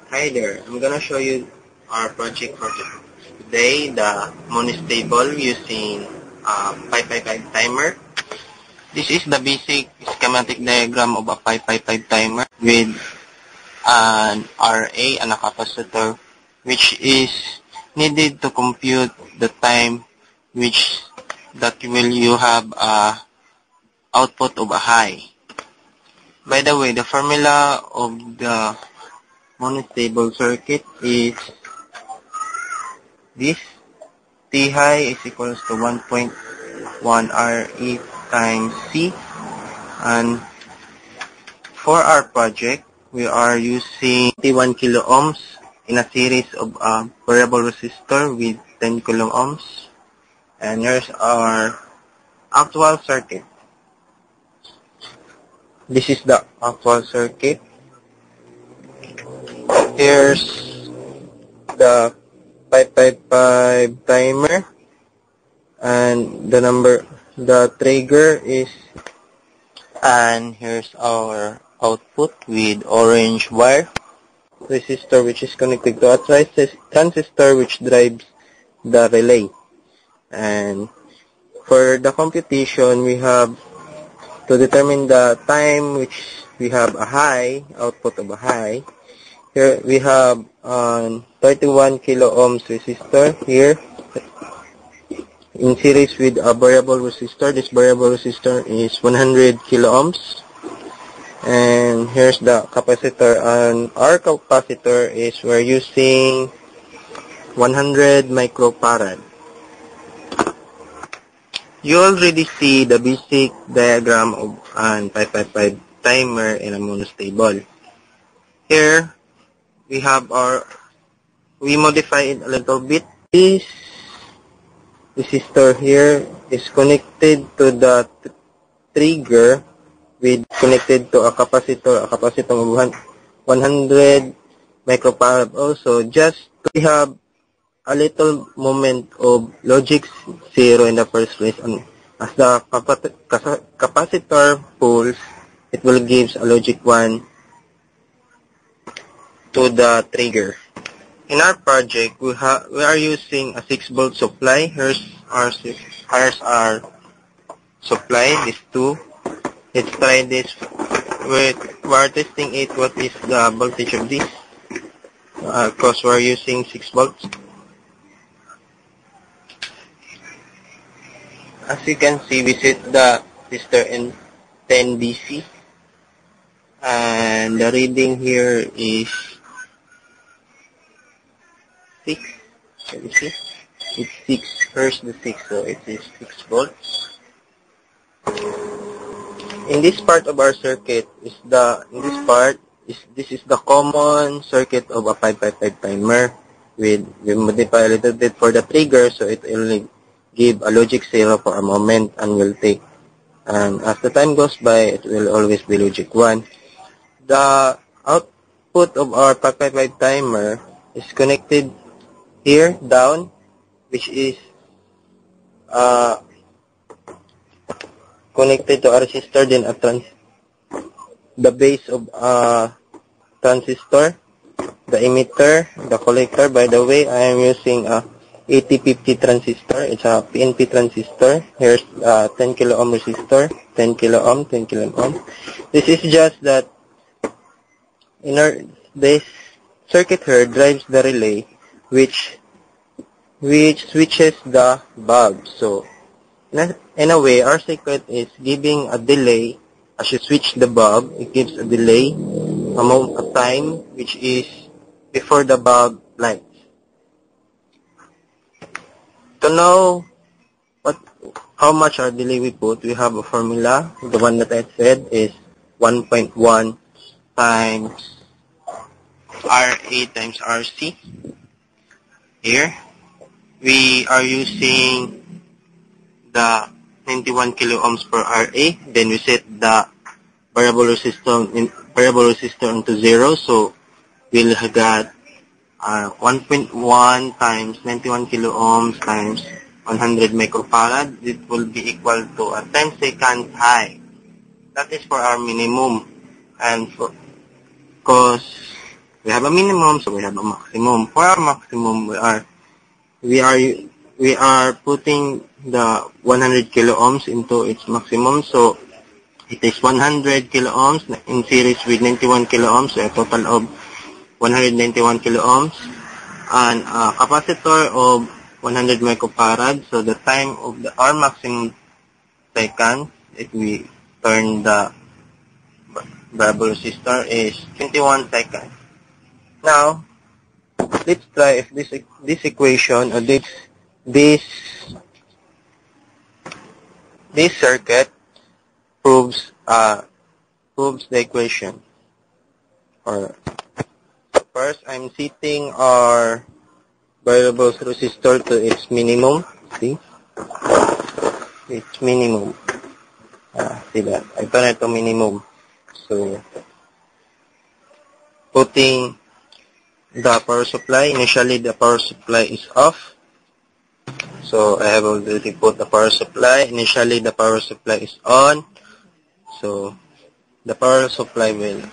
Hi there, I'm gonna show you our project for today, the monostable using a 555 timer. This is the basic schematic diagram of a 555 timer with an RA and a capacitor, which is needed to compute the time which that will you have a output of a high. By the way, the formula of the monostable circuit is this: T high is equals to 1.1 RE times C, and for our project we are using 21 kilo ohms in a series of a variable resistor with 10 kilo ohms. And here's our actual circuit. This is the actual circuit. Here's the 555 timer, and the trigger is, and here's our output with orange wire, resistor which is connected to a transistor which drives the relay. And for the computation, we have to determine the time which we have a high, output of a high. Here we have 31 kilo ohms resistor here in series with a variable resistor. This variable resistor is 100 kilo ohms. And here's the capacitor, and our capacitor is we're using 100 microfarad. You already see the basic diagram of an 555 timer in a monostable. Here we have we modify it a little bit. This resistor here is connected to the trigger with connected to a capacitor of 100 microfarad also, just to have a little moment of logic 0 in the first place. And as the capacitor pulls, it will give a logic 1 to the trigger. In our project, we are using a 6-volt supply. Here's our supply, these two. Let's try this. We are testing it. What is the voltage of this? Because we are using 6 volts. As you can see, we set the resistor in 10 DC, and the reading here is 6. Can you see? It's 6. Here's the 6, so it is 6 volts. In this part of our circuit this is the common circuit of a 555 timer. We modify a little bit for the trigger, so it will give a logic 0 for a moment and will take, and as the time goes by, it will always be logic 1. The output of our 555 timer is connected here down, which is connected to a resistor, then the base of a transistor, the emitter, the collector. By the way, I am using a 8050 transistor. It's a PNP transistor. Here's 10 kilo ohm resistor, 10 kilo ohm, 10 kilo ohm. This is just that this circuit here drives the relay, which switches the bulb. So in a way, our circuit is giving a delay. As you switch the bulb, it gives a delay amount of time which is before the bulb lights. To know how much our delay we put, we have a formula. The one that I said is 1.1 times RA times RC. Here we are using the 91 kilo ohms per RA. Then we set the variable resistor into 0, so we'll got 1.1 times 91 kilo ohms times 100 microfarad. It will be equal to a 10 second high. That is for our minimum, and because we have a minimum, so we have a maximum. For our maximum, we are putting the 100 kilo ohms into its maximum. So it is 100 kilo ohms in series with 91 kilo ohms, so a total of 191 kilo ohms, and a capacitor of 100 microfarad. So the time of our maximum second, if we turn the variable resistor, is 21 seconds. Now, let's try if this equation or this circuit proves the equation. Or first, I'm setting our variable resistor to its minimum. See, its minimum. See that? I turn it to minimum. So, putting the power supply. Initially, the power supply is off. So, I have already put the power supply. Initially, the power supply is on. So, the power supply will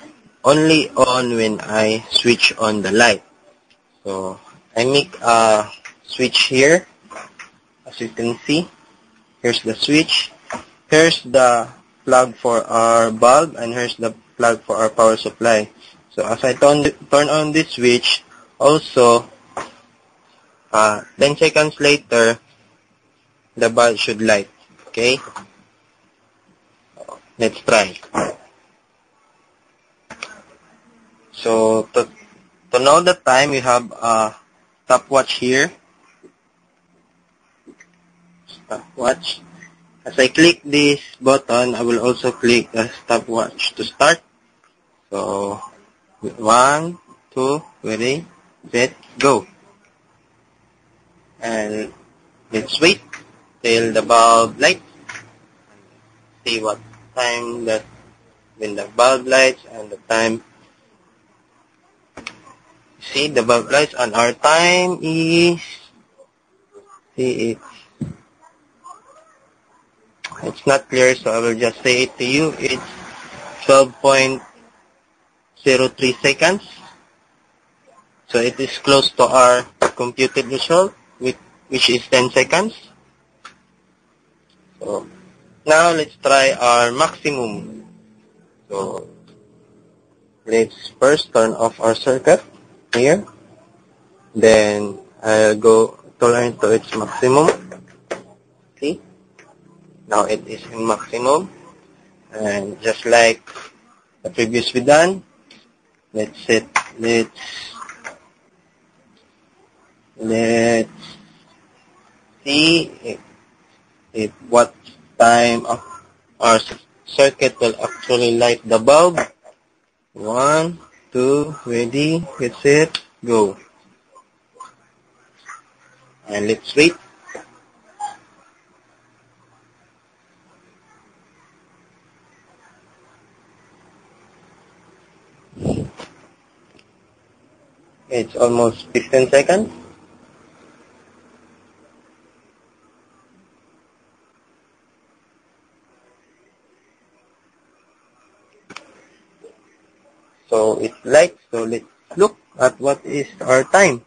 only on when I switch on the light. So, I make a switch here. As you can see, here's the switch. Here's the plug for our bulb, and here's the plug for our power supply. So as I turn on this switch, also 10 seconds later, the bulb should light. Okay? Let's try. So to know the time, you have a stopwatch here. Stopwatch. As I click this button, I will also click the stopwatch to start. So 1, 2, ready, set, go. And let's wait till the bulb lights. See what time that when the bulb lights and the time. See the bulb lights, and our time is, see it's not clear, so I will just say it to you. It's 12.03 seconds. So it is close to our computed result, which is 10 seconds. So now let's try our maximum. So let's first turn off our circuit here. Then I'll go turn to its maximum. See? Now it is in maximum. And just like the previous we done, let's see if what time of our circuit will actually light the bulb. 1, 2, ready, get set, go. And let's wait. It's almost 15 seconds. So it lights. So let's look at what is our time.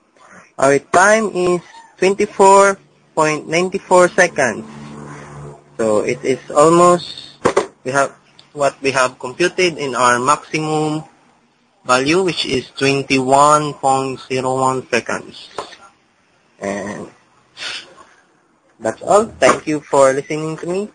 Our time is 24.94 seconds. So it is almost, we have computed in our maximum value, which is 21.01 seconds. And that's all. Thank you for listening to me.